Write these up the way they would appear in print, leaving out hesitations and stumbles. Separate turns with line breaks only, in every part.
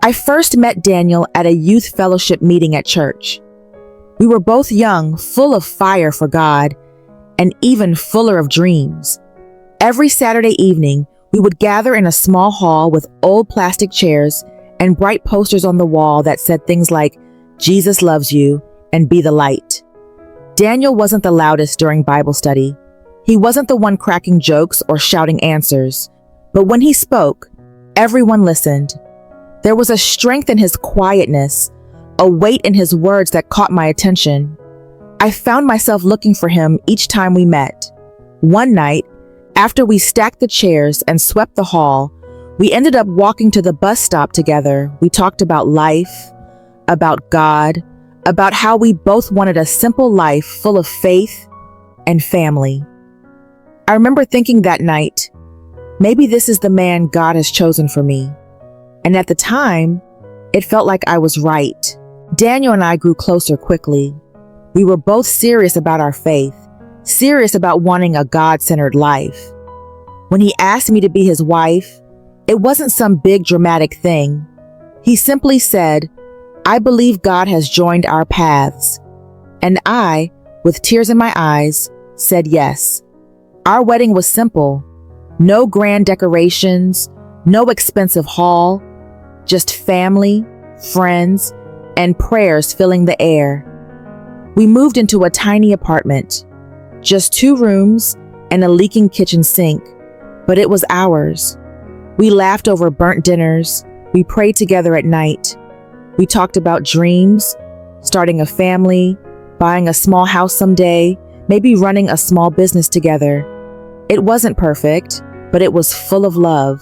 I first met Daniel at a youth fellowship meeting at church. We were both young, full of fire for God, and even fuller of dreams. Every Saturday evening, we would gather in a small hall with old plastic chairs and bright posters on the wall that said things like, "Jesus loves you," and "Be the light." Daniel wasn't the loudest during Bible study. He wasn't the one cracking jokes or shouting answers. But when he spoke, everyone listened. There was a strength in his quietness, a weight in his words that caught my attention. I found myself looking for him each time we met. One night, after we stacked the chairs and swept the hall, we ended up walking to the bus stop together. We talked about life, about God, about how we both wanted a simple life full of faith and family. I remember thinking that night, maybe this is the man God has chosen for me. And at the time, it felt like I was right. Daniel and I grew closer quickly. We were both serious about our faith, serious about wanting a God-centered life. When he asked me to be his wife, it wasn't some big dramatic thing. He simply said, "I believe God has joined our paths." And I, with tears in my eyes, said yes. Our wedding was simple. No grand decorations, no expensive hall, just family, friends, and prayers filling the air. We moved into a tiny apartment, just 2 rooms and a leaking kitchen sink, but it was ours. We laughed over burnt dinners. We prayed together at night. We talked about dreams, starting a family, buying a small house someday, maybe running a small business together. It wasn't perfect, but it was full of love.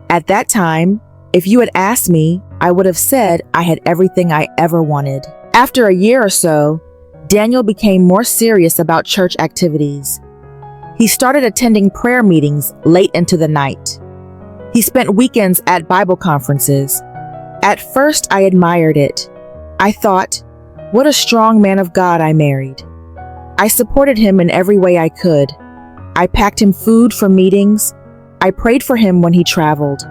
At that time, if you had asked me, I would have said I had everything I ever wanted. After a year or so, Daniel became more serious about church activities. He started attending prayer meetings late into the night. He spent weekends at Bible conferences. At first, I admired it. I thought, what a strong man of God I married. I supported him in every way I could. I packed him food for meetings. I prayed for him when he traveled.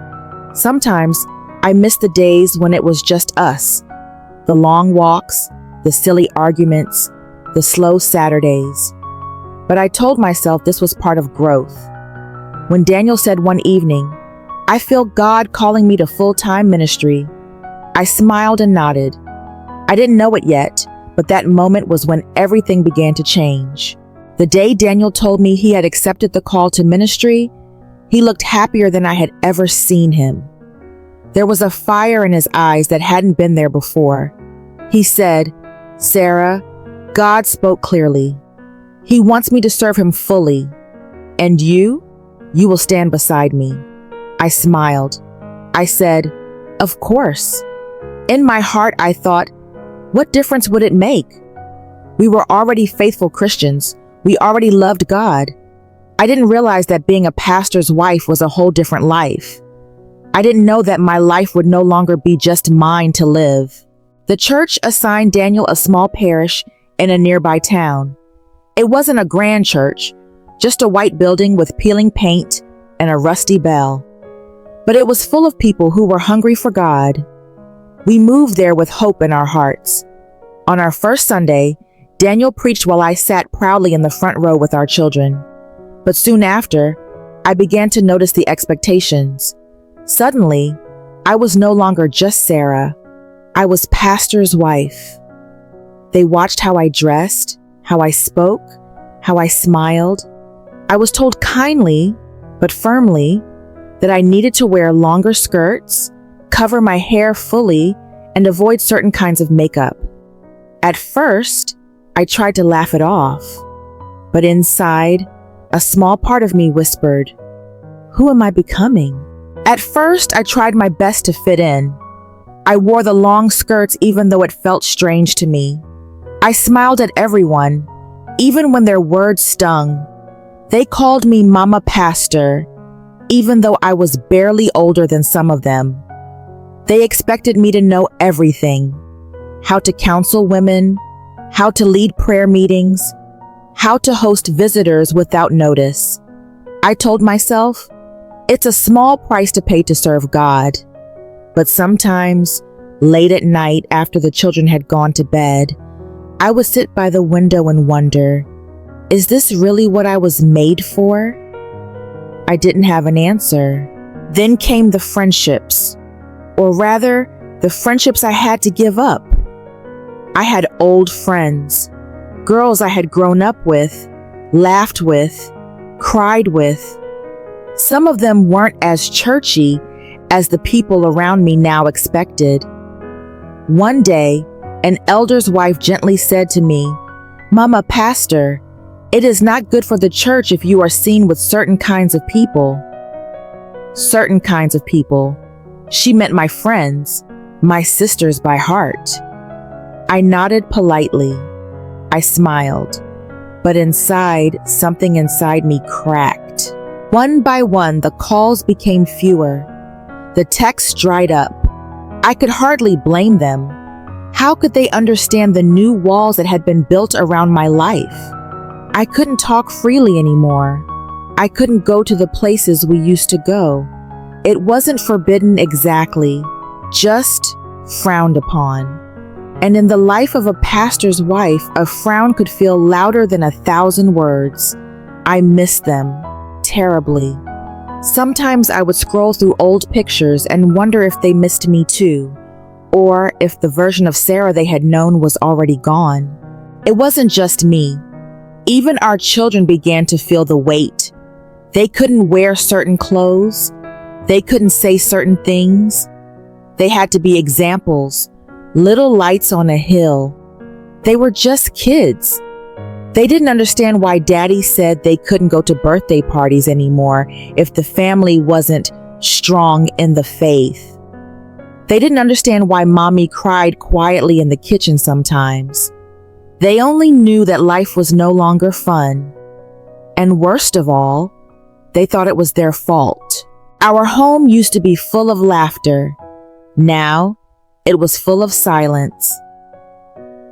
Sometimes I missed the days when it was just us, the long walks, the silly arguments, the slow Saturdays. But I told myself this was part of growth. When Daniel said one evening, "I feel God calling me to full-time ministry," I smiled and nodded. I didn't know it yet, but that moment was when everything began to change. The day Daniel told me he had accepted the call to ministry, he looked happier than I had ever seen him. There was a fire in his eyes that hadn't been there before. He said, "Sarah, God spoke clearly. He wants me to serve him fully. And you will stand beside me." I smiled. I said, "Of course." In my heart, I thought, what difference would it make? We were already faithful Christians. We already loved God. I didn't realize that being a pastor's wife was a whole different life. I didn't know that my life would no longer be just mine to live. The church assigned Daniel a small parish in a nearby town. It wasn't a grand church, just a white building with peeling paint and a rusty bell. But it was full of people who were hungry for God. We moved there with hope in our hearts. On our first Sunday, Daniel preached while I sat proudly in the front row with our children. But soon after, I began to notice the expectations. Suddenly, I was no longer just Sarah. I was pastor's wife. They watched how I dressed, how I spoke, how I smiled. I was told kindly, but firmly, that I needed to wear longer skirts, cover my hair fully, and avoid certain kinds of makeup. At first, I tried to laugh it off, but inside, a small part of me whispered, "Who am I becoming?" At first, I tried my best to fit in. I wore the long skirts even though it felt strange to me. I smiled at everyone, even when their words stung. They called me Mama Pastor, even though I was barely older than some of them. They expected me to know everything: how to counsel women, how to lead prayer meetings, how to host visitors without notice. I told myself, it's a small price to pay to serve God. But sometimes, late at night after the children had gone to bed, I would sit by the window and wonder, is this really what I was made for? I didn't have an answer. Then came the friendships, or rather, the friendships I had to give up. I had old friends, girls I had grown up with, laughed with, cried with. Some of them weren't as churchy as the people around me now expected. One day, an elder's wife gently said to me, "Mama, Pastor, it is not good for the church if you are seen with certain kinds of people." Certain kinds of people. She meant my friends, my sisters by heart. I nodded politely. I smiled, but inside, something inside me cracked. One by one, the calls became fewer. The texts dried up. I could hardly blame them. How could they understand the new walls that had been built around my life? I couldn't talk freely anymore. I couldn't go to the places we used to go. It wasn't forbidden exactly, just frowned upon. And in the life of a pastor's wife, a frown could feel louder than 1,000 words. I missed them terribly. Sometimes I would scroll through old pictures and wonder if they missed me too, or if the version of Sarah they had known was already gone. It wasn't just me. Even our children began to feel the weight. They couldn't wear certain clothes. They couldn't say certain things. They had to be examples, little lights on a hill. They were just kids. They didn't understand why Daddy said they couldn't go to birthday parties anymore if the family wasn't strong in the faith. They didn't understand why Mommy cried quietly in the kitchen sometimes. They only knew that life was no longer fun. And worst of all, they thought it was their fault. Our home used to be full of laughter. Now, it was full of silence.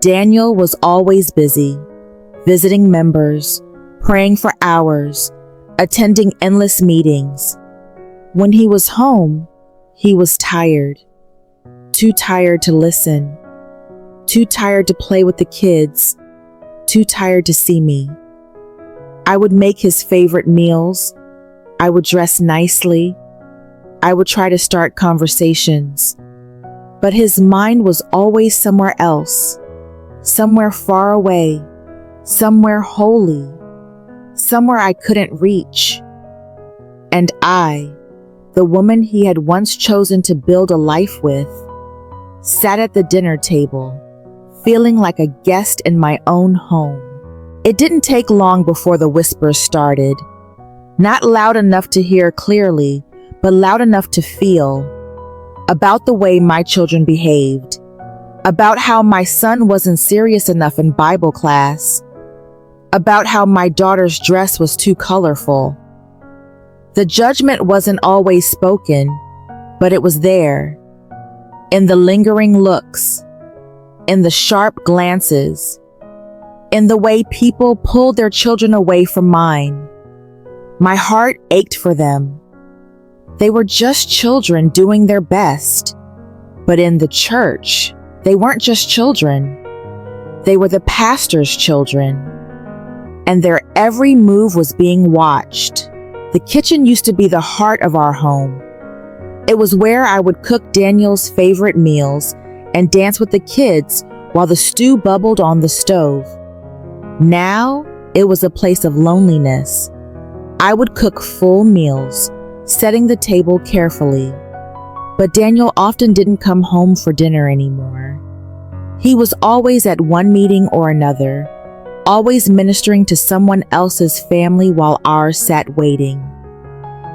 Daniel was always busy, visiting members, praying for hours, attending endless meetings. When he was home, he was tired. Too tired to listen. Too tired to play with the kids. Too tired to see me. I would make his favorite meals. I would dress nicely. I would try to start conversations. But his mind was always somewhere else, somewhere far away, somewhere holy, somewhere I couldn't reach. And I, the woman he had once chosen to build a life with, sat at the dinner table, feeling like a guest in my own home. It didn't take long before the whispers started. Not loud enough to hear clearly, but loud enough to feel. About the way my children behaved. About how my son wasn't serious enough in Bible class. About how my daughter's dress was too colorful. The judgment wasn't always spoken, but it was there. In the lingering looks. In the sharp glances. In the way people pulled their children away from mine. My heart ached for them. They were just children doing their best. But in the church, they weren't just children. They were the pastor's children. And their every move was being watched. The kitchen used to be the heart of our home. It was where I would cook Daniel's favorite meals and dance with the kids while the stew bubbled on the stove. Now, it was a place of loneliness. I would cook full meals, setting the table carefully. But Daniel often didn't come home for dinner anymore. He was always at one meeting or another, always ministering to someone else's family while ours sat waiting.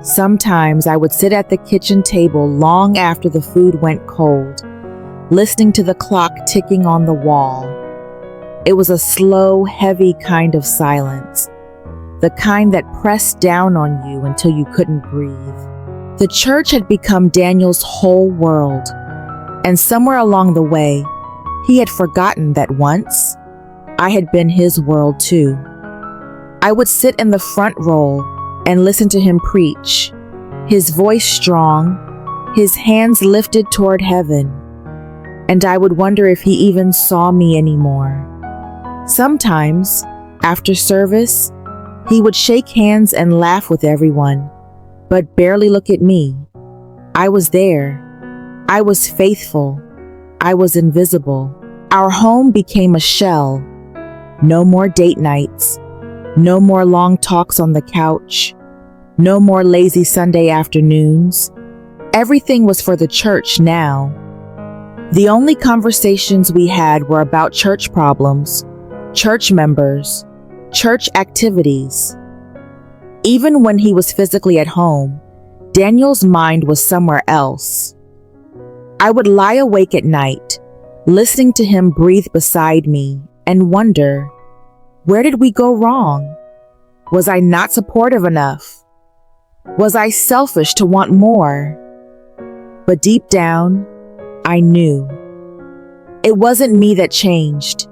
Sometimes I would sit at the kitchen table long after the food went cold, listening to the clock ticking on the wall. It was a slow, heavy kind of silence, the kind that pressed down on you until you couldn't breathe. The church had become Daniel's whole world, and somewhere along the way, he had forgotten that once, I had been his world too. I would sit in the front row and listen to him preach, his voice strong, his hands lifted toward heaven, and I would wonder if he even saw me anymore. Sometimes, after service, he would shake hands and laugh with everyone, but barely look at me. I was there. I was faithful. I was invisible. Our home became a shell. No more date nights. No more long talks on the couch. No more lazy Sunday afternoons. Everything was for the church now. The only conversations we had were about church problems, church members, church activities. Even when he was physically at home, Daniel's mind was somewhere else. I would lie awake at night, listening to him breathe beside me, and wonder, where did we go wrong? Was I not supportive enough? Was I selfish to want more? But deep down, I knew. It wasn't me that changed.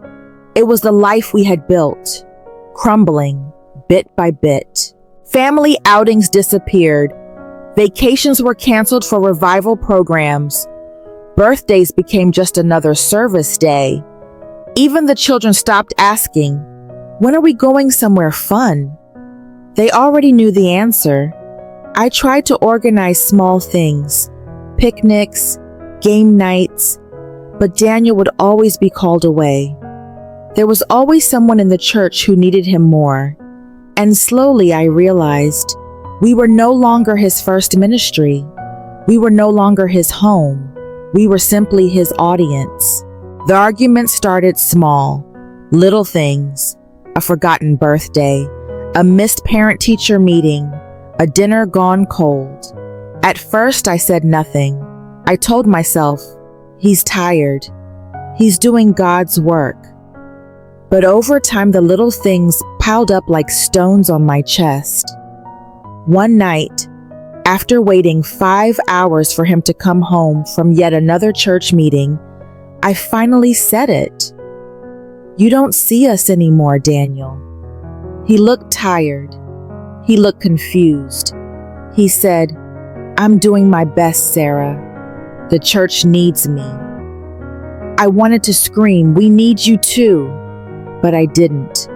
It was the life we had built, crumbling bit by bit. Family outings disappeared. Vacations were canceled for revival programs. Birthdays became just another service day. Even the children stopped asking, "When are we going somewhere fun?" They already knew the answer. I tried to organize small things, picnics, game nights, but Daniel would always be called away. There was always someone in the church who needed him more. And slowly I realized we were no longer his first ministry. We were no longer his home. We were simply his audience. The arguments started small, little things, a forgotten birthday, a missed parent-teacher meeting, a dinner gone cold. At first I said nothing. I told myself, he's tired. He's doing God's work. But over time, the little things piled up like stones on my chest. One night, after waiting 5 hours for him to come home from yet another church meeting, I finally said it. "You don't see us anymore, Daniel." He looked tired. He looked confused. He said, "I'm doing my best, Sarah. The church needs me." I wanted to scream, "We need you too," but I didn't.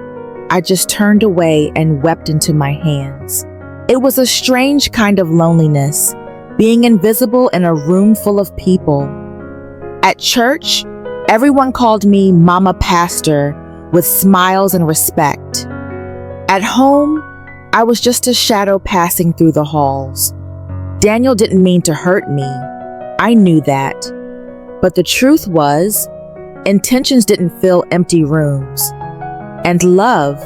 I just turned away and wept into my hands. It was a strange kind of loneliness, being invisible in a room full of people. At church, everyone called me Mama Pastor with smiles and respect. At home, I was just a shadow passing through the halls. Daniel didn't mean to hurt me. I knew that. But the truth was, intentions didn't fill empty rooms. And love,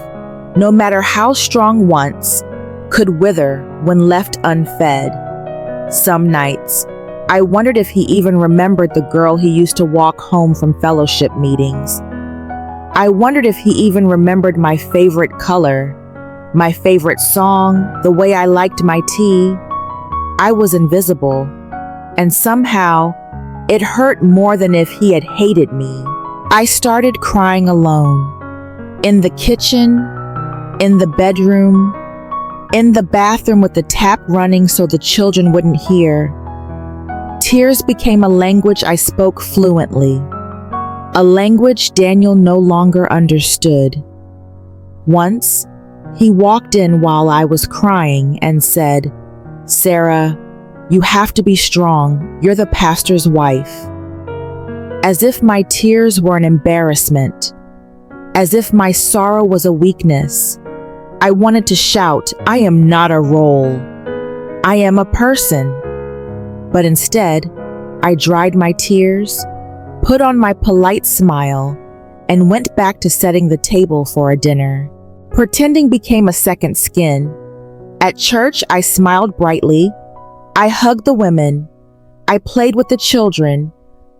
no matter how strong once, could wither when left unfed. Some nights, I wondered if he even remembered the girl he used to walk home from fellowship meetings. I wondered if he even remembered my favorite color, my favorite song, the way I liked my tea. I was invisible, and somehow, it hurt more than if he had hated me. I started crying alone. In the kitchen, in the bedroom, in the bathroom with the tap running so the children wouldn't hear. Tears became a language I spoke fluently, a language Daniel no longer understood. Once, he walked in while I was crying and said, "Sarah, you have to be strong. You're the pastor's wife." As if my tears were an embarrassment, as if my sorrow was a weakness. I wanted to shout, "I am not a role. I am a person." But instead, I dried my tears, put on my polite smile, and went back to setting the table for a dinner. Pretending became a second skin. At church, I smiled brightly. I hugged the women. I played with the children.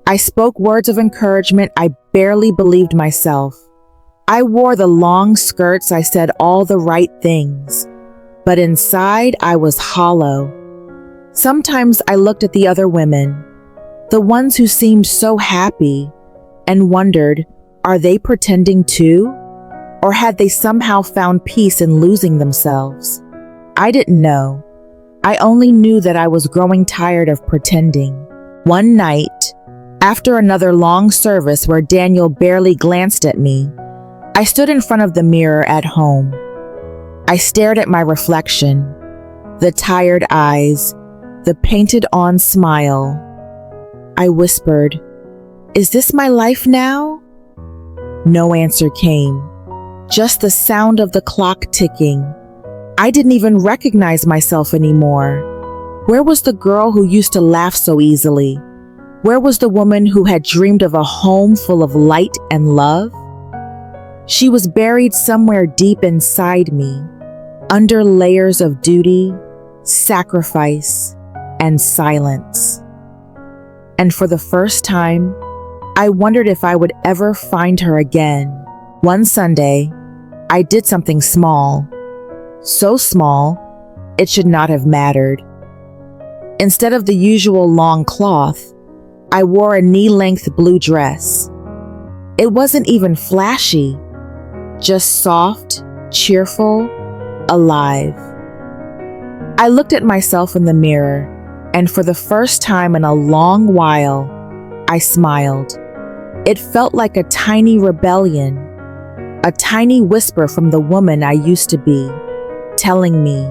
I spoke words of encouragement. I barely believed myself. I wore the long skirts. I said all the right things. But inside, I was hollow. Sometimes I looked at the other women, the ones who seemed so happy, and wondered, are they pretending too? Or had they somehow found peace in losing themselves? I didn't know. I only knew that I was growing tired of pretending. One night, after another long service where Daniel barely glanced at me, I stood in front of the mirror at home. I stared at my reflection, the tired eyes, the painted-on smile. I whispered, "Is this my life now?" No answer came, just the sound of the clock ticking. I didn't even recognize myself anymore. Where was the girl who used to laugh so easily? Where was the woman who had dreamed of a home full of light and love? She was buried somewhere deep inside me, under layers of duty, sacrifice, and silence. And for the first time, I wondered if I would ever find her again. One Sunday, I did something small. So small, it should not have mattered. Instead of the usual long cloth, I wore a knee-length blue dress. It wasn't even flashy, just soft, cheerful, alive. I looked at myself in the mirror, and for the first time in a long while, I smiled. It felt like a tiny rebellion, a tiny whisper from the woman I used to be, telling me,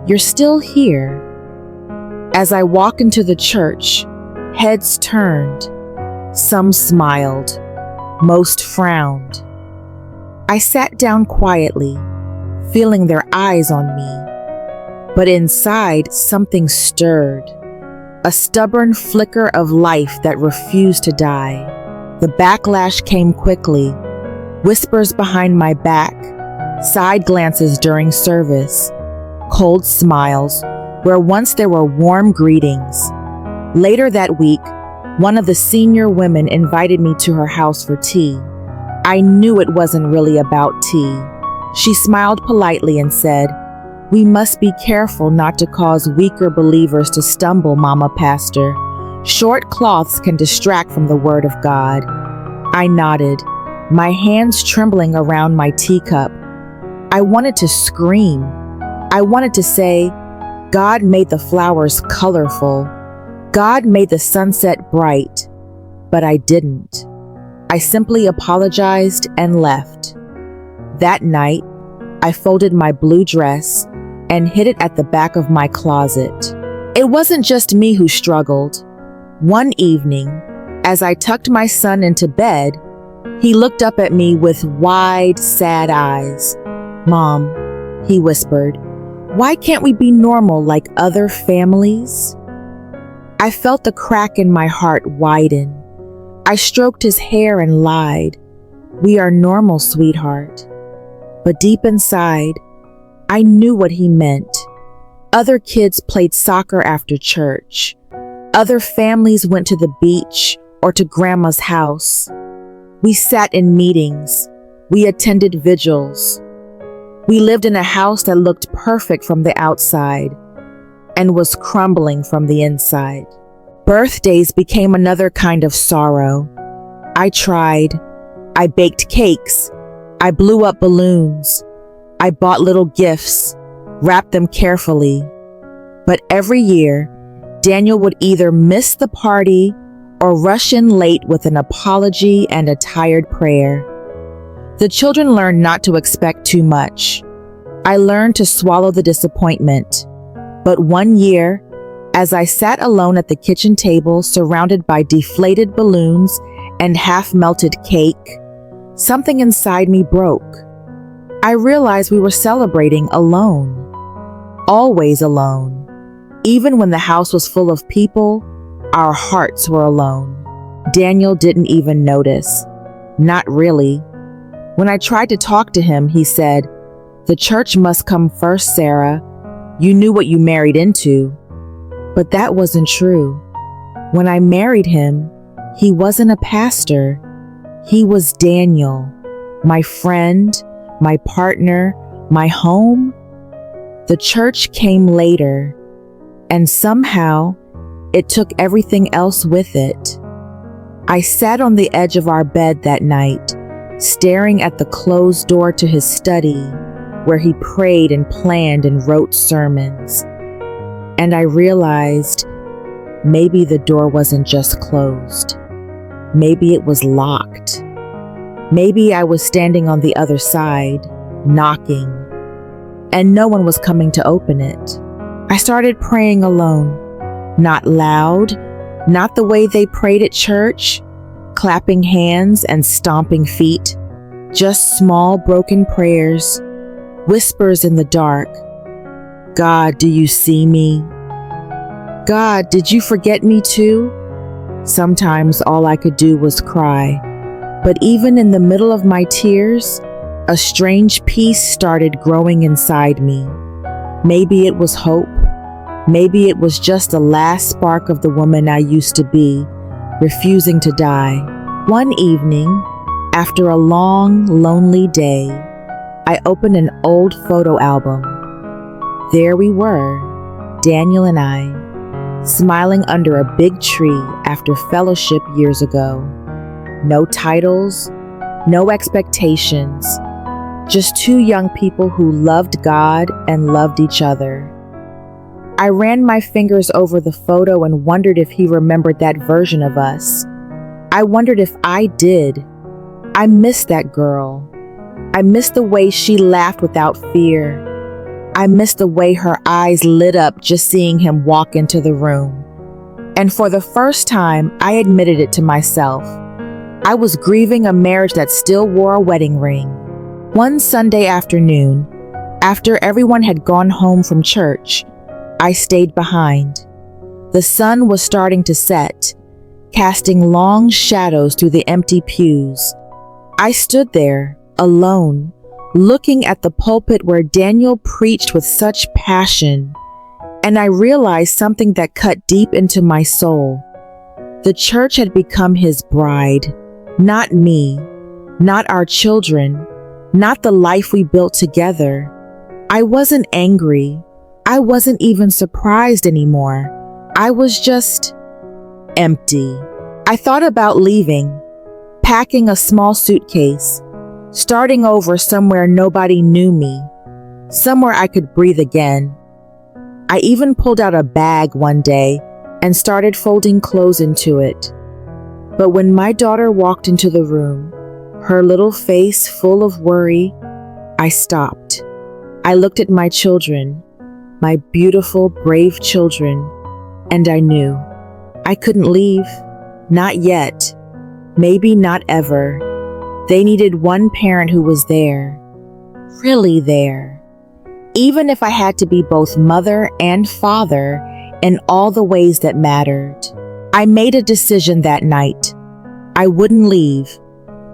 "You're still here." As I walked into the church, heads turned. Some smiled, most frowned. I sat down quietly, feeling their eyes on me. But inside, something stirred, a stubborn flicker of life that refused to die. The backlash came quickly, whispers behind my back, side glances during service, cold smiles where once there were warm greetings. Later that week, one of the senior women invited me to her house for tea. I knew it wasn't really about tea. She smiled politely and said, "We must be careful not to cause weaker believers to stumble, Mama Pastor. Short cloths can distract from the Word of God." I nodded, my hands trembling around my teacup. I wanted to scream. I wanted to say, "God made the flowers colorful. God made the sunset bright." But I didn't. I simply apologized and left. That night, I folded my blue dress and hid it at the back of my closet. It wasn't just me who struggled. One evening, as I tucked my son into bed, he looked up at me with wide, sad eyes. "Mom," he whispered, "why can't we be normal like other families?" I felt the crack in my heart widen. I stroked his hair and lied, "We are normal, sweetheart." But deep inside, I knew what he meant. Other kids played soccer after church. Other families went to the beach or to Grandma's house. We sat in meetings. We attended vigils. We lived in a house that looked perfect from the outside and was crumbling from the inside. Birthdays became another kind of sorrow. I tried. I baked cakes. I blew up balloons. I bought little gifts, wrapped them carefully. But every year, Daniel would either miss the party or rush in late with an apology and a tired prayer. The children learned not to expect too much. I learned to swallow the disappointment. But one year, as I sat alone at the kitchen table surrounded by deflated balloons and half-melted cake, something inside me broke. I realized we were celebrating alone. Always alone. Even when the house was full of people, our hearts were alone. Daniel didn't even notice. Not really. When I tried to talk to him, he said, "The church must come first, Sarah. You knew what you married into." But that wasn't true. When I married him, he wasn't a pastor. He was Daniel, my friend, my partner, my home. The church came later, and somehow it took everything else with it. I sat on the edge of our bed that night, staring at the closed door to his study, where he prayed and planned and wrote sermons. and I realized maybe the door wasn't just closed. Maybe it was locked. Maybe I was standing on the other side, knocking, and no one was coming to open it. I started praying alone, not loud, not the way they prayed at church, clapping hands and stomping feet, just small broken prayers, whispers in the dark. God, do you see me? God, did you forget me too? Sometimes all I could do was cry, but even in the middle of my tears, a strange peace started growing inside me. Maybe it was hope. Maybe it was just a last spark of the woman I used to be, refusing to die. One evening, after a long, lonely day, I opened an old photo album. There we were, Daniel and I, smiling under a big tree after fellowship years ago. No titles, no expectations, just two young people who loved God and loved each other. I ran my fingers over the photo and wondered if he remembered that version of us. I wondered if I did. I missed that girl. I missed the way she laughed without fear. I missed the way her eyes lit up just seeing him walk into the room. And for the first time, I admitted it to myself. I was grieving a marriage that still wore a wedding ring. One Sunday afternoon, after everyone had gone home from church, I stayed behind. The sun was starting to set, casting long shadows through the empty pews. I stood there, alone, looking at the pulpit where Daniel preached with such passion, and I realized something that cut deep into my soul. The church had become his bride, not me, not our children, not the life we built together. I wasn't angry. I wasn't even surprised anymore. I was just empty. I thought about leaving, packing a small suitcase, starting over somewhere nobody knew me, somewhere I could breathe again. I even pulled out a bag one day and started folding clothes into it. But when my daughter walked into the room, her little face full of worry, I stopped. I looked at my children, my beautiful, brave children, and I knew I couldn't leave. Not yet. Maybe not ever. They needed one parent who was there, really there. Even if I had to be both mother and father in all the ways that mattered. I made a decision that night. I wouldn't leave,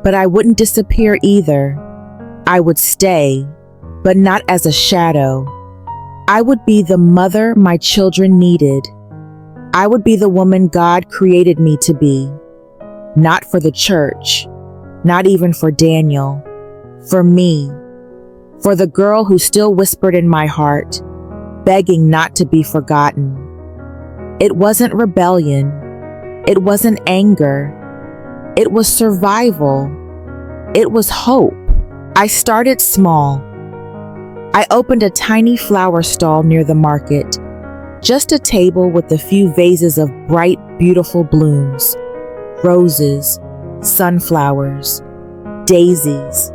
but I wouldn't disappear either. I would stay, but not as a shadow. I would be the mother my children needed. I would be the woman God created me to be. Not for the church, not even for Daniel, for me, for the girl who still whispered in my heart, begging not to be forgotten. It wasn't rebellion. It wasn't anger. It was survival. It was hope. I started small. I opened a tiny flower stall near the market, just a table with a few vases of bright, beautiful blooms, roses, sunflowers, daisies.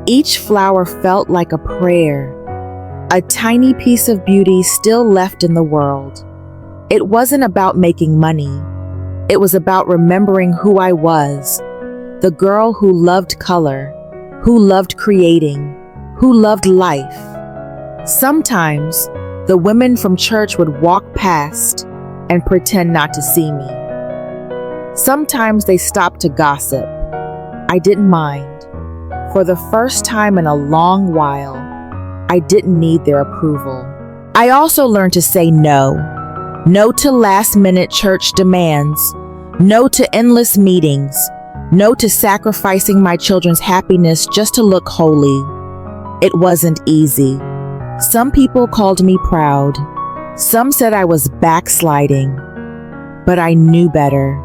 Each flower felt like a prayer, a tiny piece of beauty still left in the world. It wasn't about making money. It was about remembering who I was, the girl who loved color, who loved creating, who loved life. Sometimes, the women from church would walk past and pretend not to see me. Sometimes they stopped to gossip. I didn't mind. For the first time in a long while, I didn't need their approval. I also learned to say no. No to last-minute church demands. No to endless meetings. No to sacrificing my children's happiness just to look holy. It wasn't easy. Some people called me proud. Some said I was backsliding. But I knew better.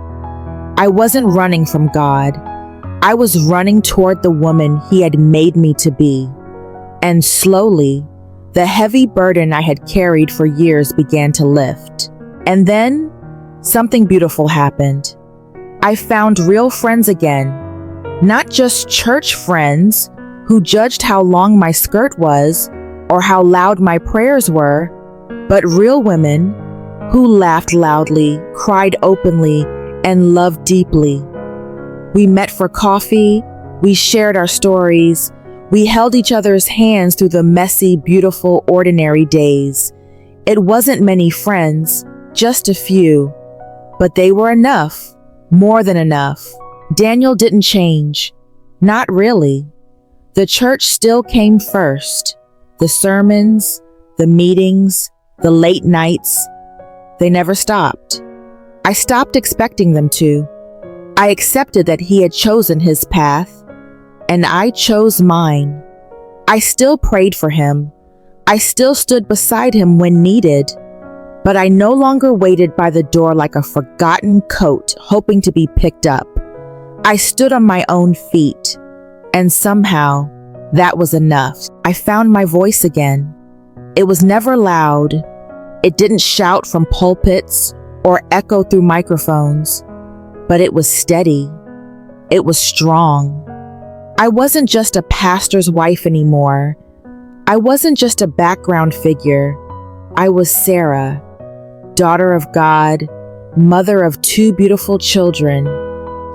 I wasn't running from God. I was running toward the woman He had made me to be. And slowly, The heavy burden I had carried for years began to lift. And then, something beautiful happened. I found real friends again, not just church friends who judged how long my skirt was or how loud my prayers were, but real women who laughed loudly, cried openly, and loved deeply. We met for coffee, we shared our stories, we held each other's hands through the messy, beautiful, ordinary days. It wasn't many friends, just a few, but they were enough, more than enough. Daniel didn't change. Not really. The church still came first. The sermons, the meetings, the late nights, they never stopped. I stopped expecting them to. I accepted that he had chosen his path, and I chose mine. I still prayed for him. I still stood beside him when needed, but I no longer waited by the door like a forgotten coat, hoping to be picked up. I stood on my own feet, and somehow that was enough. I found my voice again. It was never loud. It didn't shout from pulpits or echo through microphones, but it was steady. It was strong. I wasn't just a pastor's wife anymore. I wasn't just a background figure. I was Sarah, daughter of God, mother of 2 beautiful children,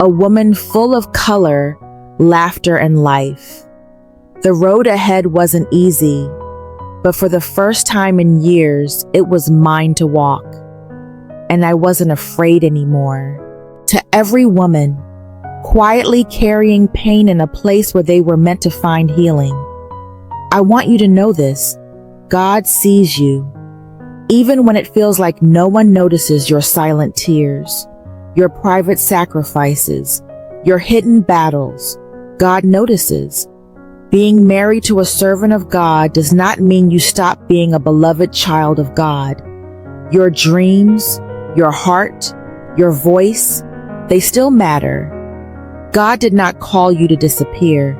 a woman full of color, laughter, and life. The road ahead wasn't easy, but for the first time in years, it was mine to walk. And I wasn't afraid anymore. To every woman, quietly carrying pain in a place where they were meant to find healing, I want you to know this. God sees you. Even when it feels like no one notices your silent tears, your private sacrifices, your hidden battles, God notices. Being married to a servant of God does not mean you stop being a beloved child of God. Your dreams, your heart, your voice, they still matter. God did not call you to disappear.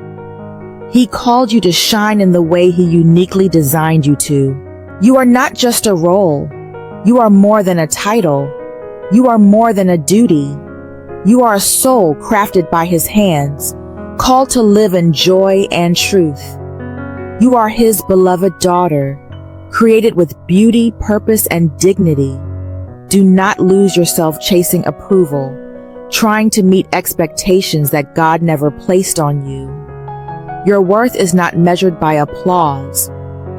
He called you to shine in the way He uniquely designed you to. You are not just a role. You are more than a title. You are more than a duty. You are a soul crafted by His hands, called to live in joy and truth. You are His beloved daughter, created with beauty, purpose, and dignity. Do not lose yourself chasing approval, trying to meet expectations that God never placed on you. Your worth is not measured by applause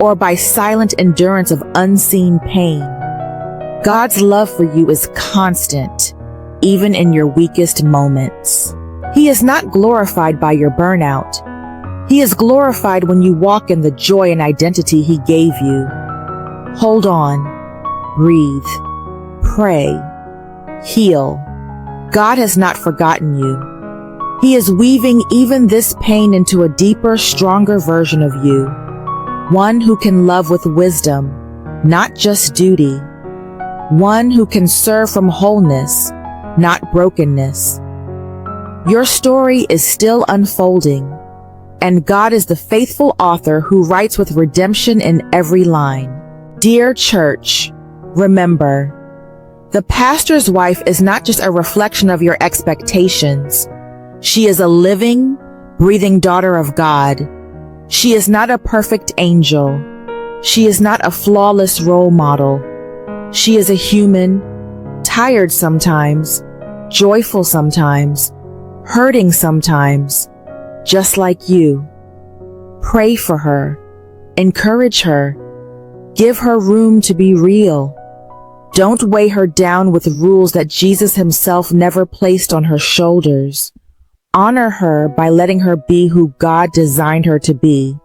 or by silent endurance of unseen pain. God's love for you is constant, even in your weakest moments. He is not glorified by your burnout. He is glorified when you walk in the joy and identity He gave you. Hold on, breathe, pray, heal. God has not forgotten you. He is weaving even this pain into a deeper, stronger version of you. One who can love with wisdom, not just duty. One who can serve from wholeness, not brokenness. Your story is still unfolding, and God is the faithful author who writes with redemption in every line. Dear church, remember, the pastor's wife is not just a reflection of your expectations. She is a living, breathing daughter of God. She is not a perfect angel. She is not a flawless role model. She is a human, tired sometimes, joyful sometimes, hurting sometimes, just like you. Pray for her, encourage her, give her room to be real. Don't weigh her down with rules that Jesus Himself never placed on her shoulders. Honor her by letting her be who God designed her to be,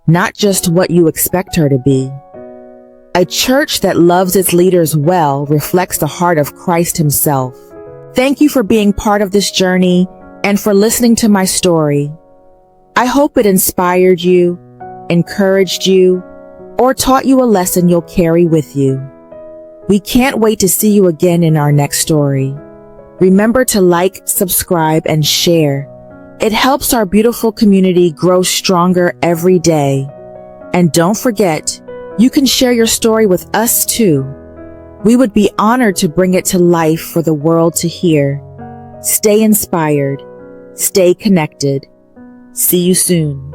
not just what you expect her to be. A church that loves its leaders well reflects the heart of Christ Himself. Thank you for being part of this journey and for listening to my story. I hope it inspired you, encouraged you, or taught you a lesson you'll carry with you. We can't wait to see you again in our next story. Remember to like, subscribe, and share. It helps our beautiful community grow stronger every day. And don't forget, You can share your story with us too. We would be honored to bring it to life for the world to hear. Stay inspired. Stay connected. See you soon.